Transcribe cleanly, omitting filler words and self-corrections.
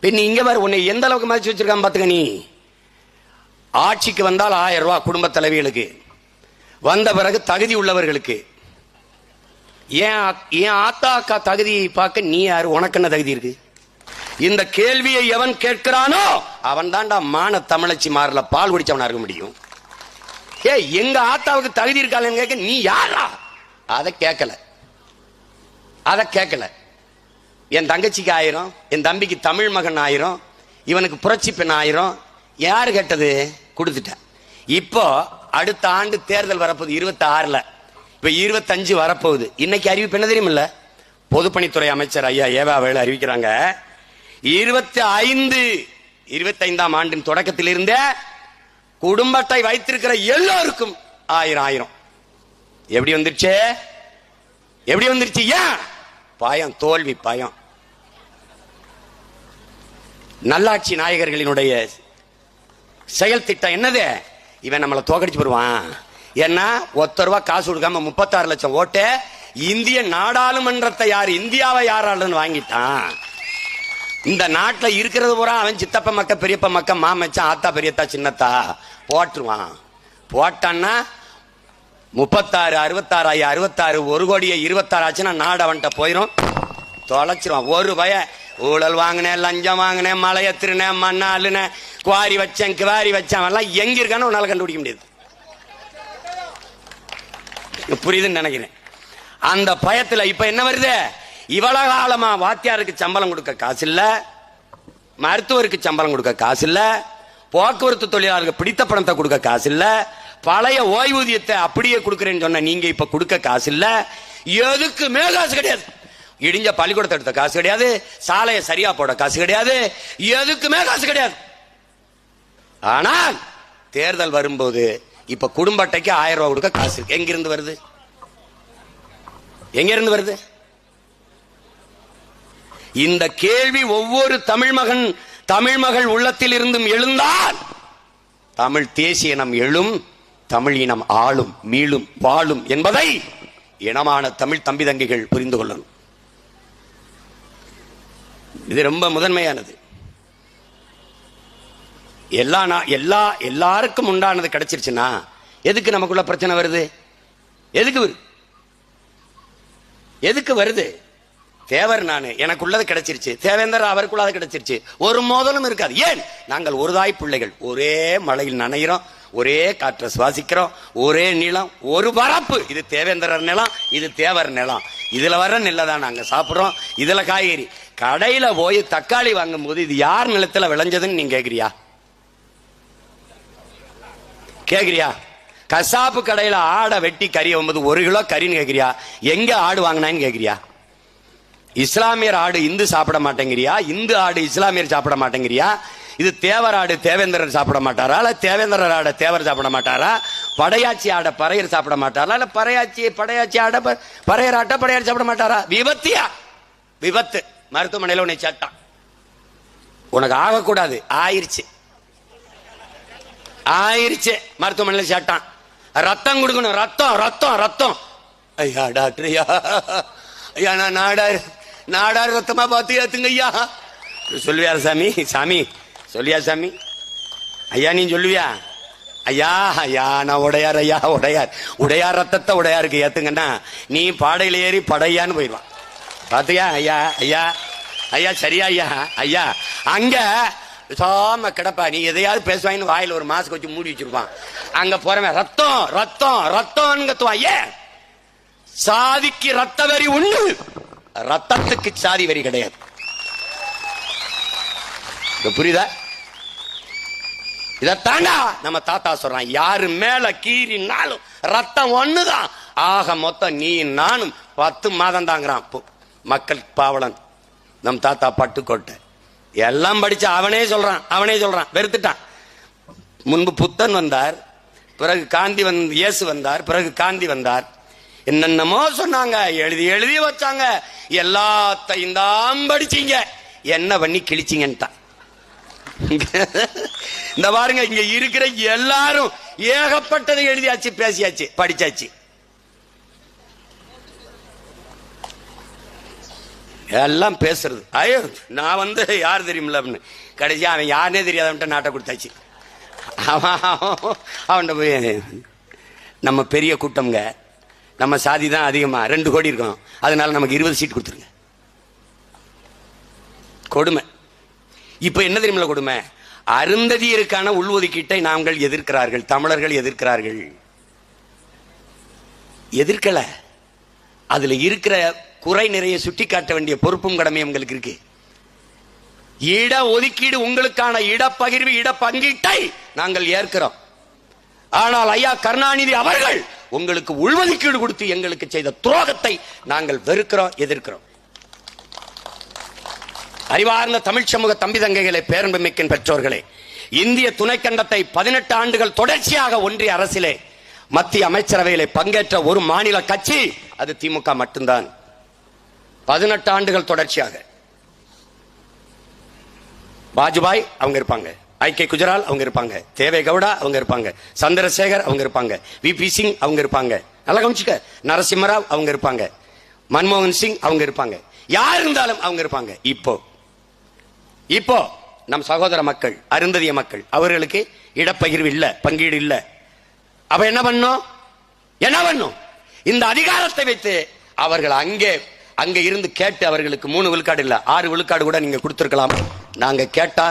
நீ இங்க பாரு, உன்னை எந்த அளவுக்கு மதிச்சு வச்சிருக்கான் பாத்துக்க. நீ ஆட்சிக்கு வந்தால் 1000 ரூபாய் குடும்ப தலைவிகளுக்கு, வந்த பிறகு தகுதி உள்ளவர்களுக்கு. ஏன் ஆத்தா அக்கா தகுதி பார்க்க நீ யாரு? உனக்கு என்ன தகுதி இருக்கு? இந்த கேள்வியை எவன் கேட்கிறானோ அவன் தான்டா மான தமிழச்சி மாறல பால் குடிச்சவனா இருக்க முடியும். எங்க ஆத்தாவுக்கு தகுதி இருக்காளன்னு கேட்க நீ யாரா? அதை கேட்கல. என் தங்கச்சிக்கு 1000, என் தம்பிக்கு தமிழ் மகன் 1000, இவனுக்கு புரட்சி பெண் 1000. யாரு கேட்டது? கொடுத்துட்டேன். இப்போ அடுத்த ஆண்டு தேர்தல் வரப்போகுது 26ல். இப்ப 25 வரப்போகுது. இன்னைக்கு அறிவிப்பு என்ன தெரியுமில்ல? பொதுப்பணித்துறை அமைச்சர் ஐயா ஏவா வேலு அறிவிக்கிறாங்க, 25ஆம் ஆண்டின் தொடக்கத்தில் இருந்தே குடும்ப அட்டை வைத்திருக்கிற எல்லோருக்கும் 1000. எப்படி வந்துருச்சு? ஏன் பயம்? தோல்வி பயம். நல்லாட்சி நாயகர்களினுடைய செயல் திட்டம் என்னது? இவன் நம்மளை தோக்கடிச்சு போடுவான். ஏன்னா ₹1 காசு கொடுக்காம 36 லட்சம் ஓட்டு இந்திய நாடாளுமன்றத்தை இந்தியாவை யாராலும் வாங்கிட்டான். இந்த நாட்டில் இருக்கிறது பூரா அவன் சித்தப்ப மக்க, பெரியப்ப மக்க, மாமச்சான், ஆத்தா, பெரியத்தா, சின்னத்தா போட்டுருவான். போட்டான்னா 36, 66, 66, 1,26,00,000 ஆச்சுன்னா நாடு அவன்கிட்ட போயிடும், தொலைச்சிருவான். ஒரு பய ஊழல் வாங்கினேன், லஞ்சம் வாங்கினேன், மலைய திருனேன், மண்ணாளுனேன், குவாரி வச்சேன், கிவாரி வச்சேன், அவன்லாம் எங்க இருக்கான்னு உன்னால கண்டுபிடிக்க முடியாது. புரியுதுன்னு நினைக்கிறேன். அந்த பயத்துல இப்ப என்ன வருது? இவ்வளவு காலமா வாத்தியாருக்கு சம்பளம் கொடுக்க காசு இல்ல, மருத்துவருக்கு சம்பளம் கொடுக்க காசு இல்ல, போக்குவரத்து தொழிலாளருக்கு பிடித்த பணத்தை கொடுக்க காசு இல்ல, பழைய ஓய்வூதியத்தை அப்படியே கொடுக்கறேன்னு சொன்ன நீங்க இப்ப கொடுக்க காசு இல்ல, எதுக்குமே காசு கிடையாது. இடிஞ்ச பள்ளிக்கூடத்தை எடுத்த காசு கிடையாது, சாலையை சரியா போட காசு கிடையாது, எதுக்குமே காசு கிடையாது. ஆனால் தேர்தல் வரும்போது இப்ப குடும்ப அட்டைக்கு 1000 ரூபாய் கொடுக்க காசு இருக்கு. எங்கிருந்து வருது? இந்த கேள்வி ஒவ்வொரு தமிழ் மகள் உள்ளத்தில் இருந்தும் எழுந்தால் தமிழ் தேசிய இனம் எழும், தமிழ் இனம் ஆளும், மீளும், வாழும் என்பதை இனமான தமிழ் தம்பி தங்கிகள் புரிந்து கொள்ளணும். இது ரொம்ப முதன்மையானது. எல்லாருக்கும் உண்டானது கிடைச்சிருச்சுன்னா எதுக்கு நமக்குள்ள பிரச்சனை வருது? எதுக்கு வருது? தேவர் நானு, எனக்குள்ளது கிடைச்சிருச்சு, தேவேந்தர் அவருக்குள்ளது கிடைச்சிருச்சு, ஒரு மோதலும் இருக்காது. ஏன்? நாங்கள் ஒரு தாய் பிள்ளைகள், ஒரே மழையில் நனைகிறோம், ஒரே காற்றை சுவாசிக்கிறோம், ஒரே நிலம், ஒரு வரப்பு. இது தேவேந்திரர் நிலம், இது தேவர் நிலம். இதுல வர நெல்லதான் நாங்க சாப்பிடுறோம், இதுல காய்கறி. கடையில போய் தக்காளி வாங்கும் போது இது யார் நிலத்துல விளைஞ்சதுன்னு நீங்க கேக்குறியா? கசாப்பு கடையில ஆடை வெட்டி கறி 1 கிலோ கறின்னு கேக்குறியா? எங்க ஆடு வாங்கினான்னு கேக்குறியா? இஸ்லாமியர் ஆடு இந்து சாப்பிட மாட்டேங்கிறியா? இந்து ஆடு இஸ்லாமியர் சாப்பிட மாட்டேங்கிறியா? இது தேவர் ஆடு தேவேந்திரர் சாப்பிட மாட்டாரா? இல்ல தேவேந்திரர் ஆட தேவர் சாப்பிட மாட்டாரா? படையாச்சி ஆட பறையர் சாப்பிட மாட்டாரா? இல்ல படையாச்சி ஆட பறையர் ஆட்ட படையார் சாப்பிட மாட்டாரா? விபத்து. மருத்துவமனையில் உன்னை சட்டம், உனக்கு ஆகக்கூடாது, ஆயிருச்சு மருத்துவமனையில் சட்டம். ரத்தம் கொடுக்கணும், ரத்தம். ஐயா டாக்டர், ஐயா நான் நாடார் ரத்தமா பார்த்து ஏத்துங்க ஐயா. சொல்லுவியா சாமி? சொல்லியா சாமி? ஐயா நீ சொல்லுவியா? ஐயா நான் உடையார், ஐயா உடையார் ரத்தத்தை உடையாருக்கு ஏத்துங்கன்னா நீ பாடையில ஏறி படையான்னு போயிடுவான். பாத்தியா? ஐயா சரியா? ஐயா அங்க சாம கிடப்பா, நீ எதையாவது பேசுவாங்கன்னு வாயில ஒரு மாஸ்க் வச்சு மூடி வச்சிருப்பான். அங்க போறவன் ரத்தம் கத்துவான். ஏன்? சாதிக்கு ரத்த வரி உண்டு, ரத்தத்துக்கு சாதி வரி கிடையாது. புரியுதா? இதத்தாண்டா நம்ம தாத்தா சொல்றான், யாரு மேல கீறினாலும் ரத்தம் ஒண்ணுதான். ஆக மொத்தம் நீ நானும் 10 மாதம் தாங்கிறான் மக்கள் பாவலன் நம் தாத்தா பட்டுக்கோட்டை. எல்லாம் படிச்ச அவனே சொல்றான், வெறுத்துட்டான். முன்பு புத்தன் வந்தார், பிறகு இயேசு வந்தார், பிறகு காந்தி வந்தார். என்னென்னமோ சொன்னாங்க, எழுதி வச்சாங்க, எல்லாத்தையும் தான் படிச்சீங்க, என்ன பண்ணி கிழிச்சிங்கன்ட்டான். இந்த பாருங்க, இங்க இருக்கிற எல்லாரும் ஏகப்பட்டதை எழுதியாச்சு, பேசியாச்சு, படிச்சாச்சு. எல்லாம் பேசுறது. ஐயோ நான் வந்து யார் தெரியுமில்ல அப்படின்னு. கடைசி அவன் யாருனே தெரியாதவன்ட்ட நாட்டை கொடுத்தாச்சு. அவன்கிட்ட போய் நம்ம பெரிய கூட்டம்ங்க, நம்ம சாதி தான் அதிகமா 2 கோடி இருக்கோம், அதனால நமக்கு 20 சீட் கொடுத்துருங்க. கொடுமை. இப்ப என்ன தெரியுமில்ல கொடுமை, அருந்ததியருக்கான உள்ஒதுக்கீட்டை நாங்கள் எதிர்க்கிறார்கள், தமிழர்கள் எதிர்க்கிறார்கள். எதிர்க்கல, அதுல இருக்கிற குறை நிறைய சுட்டி காட்ட வேண்டிய பொறுப்பும் கடமை உங்களுக்கு இருக்கு. இட ஒதுக்கீடு, உங்களுக்கான இடப்பகிர்வு, இடப்பங்கீட்டை நாங்கள் ஏற்கிறோம். ஆனால் ஐயா கருணாநிதி அவர்கள் உங்களுக்கு உள்ஒதுக்கீடு கொடுத்து எங்களுக்கு செய்த துரோகத்தை நாங்கள் வெறுக்கிறோம், எதிர்க்கிறோம். அறிவார்ந்த தமிழ் சமூக தம்பி தங்கைகளை, பேரன்புமிக்க பெற்றோர்களே, இந்திய துணைக்கண்டத்தை 18 ஆண்டுகள் தொடர்ச்சியாக ஒன்றிய அரசிலே மத்திய அமைச்சரவையிலே பங்கேற்ற ஒரு மாநில கட்சி அது திமுக மட்டும்தான். 18 ஆண்டுகள் தொடர்ச்சியாக. வாஜ்பாய் அவங்க இருப்பாங்க, ஐ.கே. குஜரால் அவங்க இருப்பாங்க, தேவே கவுடா அவங்க இருப்பாங்க, சந்திரசேகர் அவங்க இருப்பாங்க, வி.பி. சிங் அவங்க இருப்பாங்க, நல்லா கவனிச்சுக்க, நரசிம்மராவ் அவங்க இருப்பாங்க, மன்மோகன் சிங் அவங்க இருப்பாங்க, யார் இருந்தாலும் அவங்க இருப்பாங்க. இப்போ நம் சகோதர மக்கள், அருந்ததிய மக்கள், அவர்களுக்கு இடப்பகிர்வு இல்ல, பங்கீடு இல்ல. அப்ப என்ன பண்ணும்? இந்த அதிகாரத்தை வைத்து அவர்கள் அங்கே இருந்து கேட்டு அவர்களுக்கு 3 விழுக்காடு இல்ல 6 விழுக்காடு கூட நீங்க கொடுத்திருக்கலாம். நாங்க கேட்டா